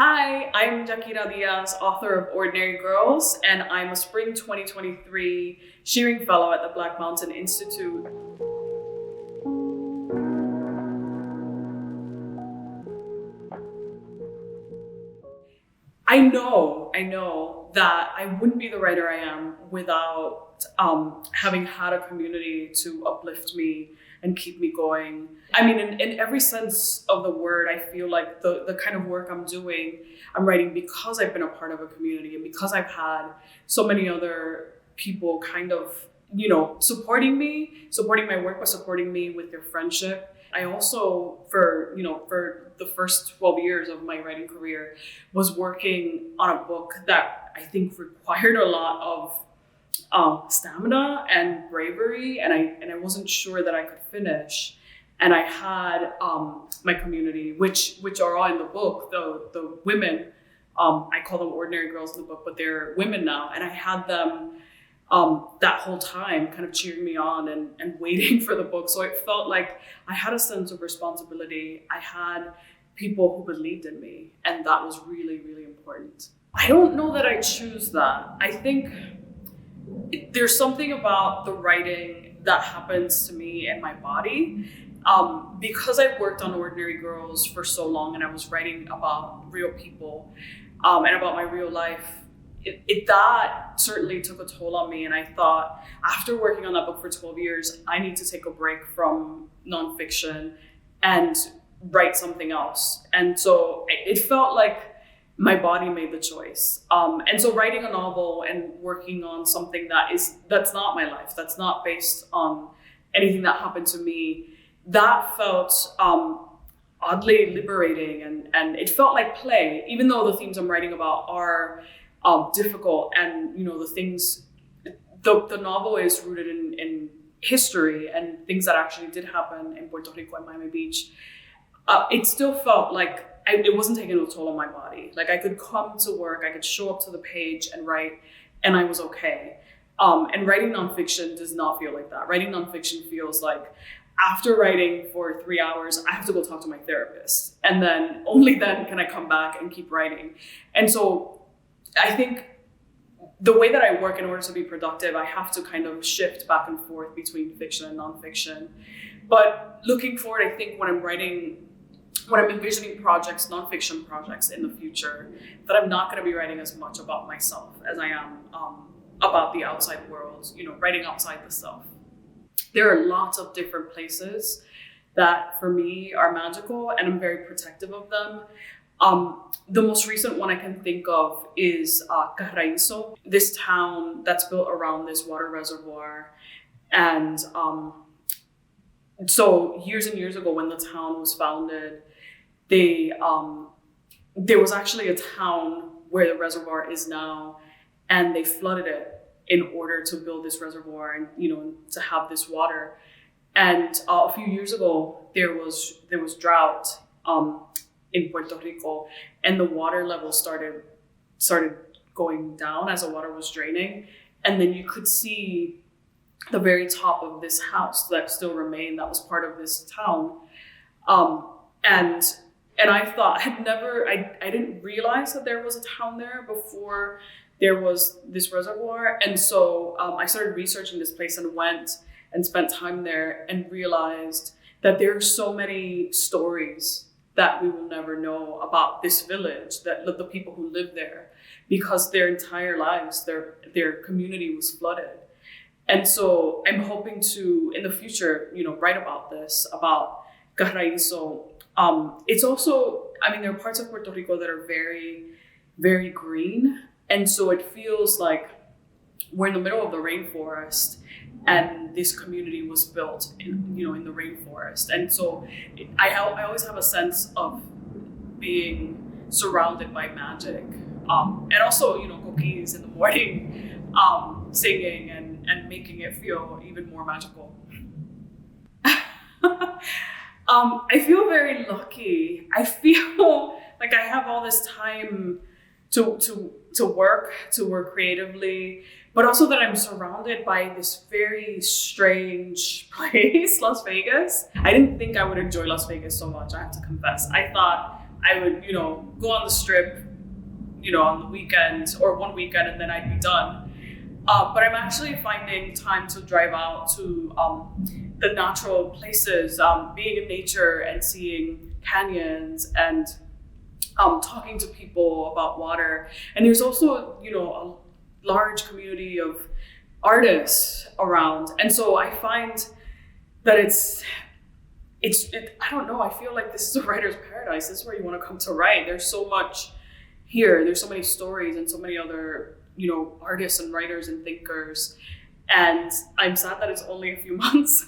Hi, I'm Jaquira Díaz, author of Ordinary Girls, and I'm a Spring 2023 Shearing Fellow at the Black Mountain Institute. I know that I wouldn't be the writer I am without having had a community to uplift me and keep me going. I mean, in every sense of the word, I feel like the kind of work I'm writing because I've been a part of a community and because I've had so many other people kind of, supporting my work, but supporting me with their friendship. I also, for the first 12 years of my writing career, was working on a book that I think required a lot of stamina and bravery, and I wasn't sure that I could finish. And I had my community, which are all in the book, the women. I call them ordinary girls in the book, but they're women now, and I had them that whole time kind of cheering me on and waiting for the book. So it felt like I had a sense of responsibility. I had people who believed in me, and that was really, really important. I don't know that I choose that. I think there's something about the writing that happens to me in my body. Because I worked on Ordinary Girls for so long and I was writing about real people and about my real life, that certainly took a toll on me. And I thought, after working on that book for 12 years, I need to take a break from nonfiction and write something else. And so it felt like my body made the choice. And so writing a novel and working on something that's not my life, that's not based on anything that happened to me, that felt oddly liberating, and it felt like play, even though the themes I'm writing about are difficult, and the novel is rooted in history and things that actually did happen in Puerto Rico and Miami Beach. It still felt like it wasn't taking a toll on my body. Like I could come to work, I could show up to the page and write, and I was okay. And writing nonfiction does not feel like that. Writing nonfiction feels like, after writing for 3 hours, I have to go talk to my therapist. And then only then can I come back and keep writing. And so I think the way that I work, in order to be productive, I have to kind of shift back and forth between fiction and nonfiction. But looking forward, I think when I'm envisioning projects, nonfiction projects in the future, that I'm not going to be writing as much about myself as I am about the outside world, writing outside the self. There are lots of different places that for me are magical, and I'm very protective of them. The most recent one I can think of is Carraizo, this town that's built around this water reservoir. And so years and years ago, when the town was founded, there was actually a town where the reservoir is now, and they flooded it in order to build this reservoir and to have this water. And a few years ago, there was drought in Puerto Rico, and the water level started going down as the water was draining. And then you could see the very top of this house that still remained, that was part of this town. And I thought, I didn't realize that there was a town there before there was this reservoir. And so I started researching this place and went and spent time there and realized that there are so many stories that we will never know about this village, that the people who live there, because their entire lives, their community was flooded. And so I'm hoping to, in the future, write about this, about Carraizo. It's also, there are parts of Puerto Rico that are very, very green. And so it feels like we're in the middle of the rainforest, and this community was built in the rainforest. And so I always have a sense of being surrounded by magic. And also, cookies in the morning, singing and making it feel even more magical. I feel very lucky. I feel like I have all this time to work creatively, but also that I'm surrounded by this very strange place, Las Vegas. I didn't think I would enjoy Las Vegas so much, I have to confess. I thought I would, go on the strip, on the weekend or one weekend, and then I'd be done. But I'm actually finding time to drive out to the natural places, being in nature and seeing canyons and talking to people about water. And there's also, a large community of artists around. And so I find that I don't know, I feel like this is a writer's paradise. This is where you want to come to write. There's so much here. There's so many stories and so many other, artists and writers and thinkers. And I'm sad that it's only a few months.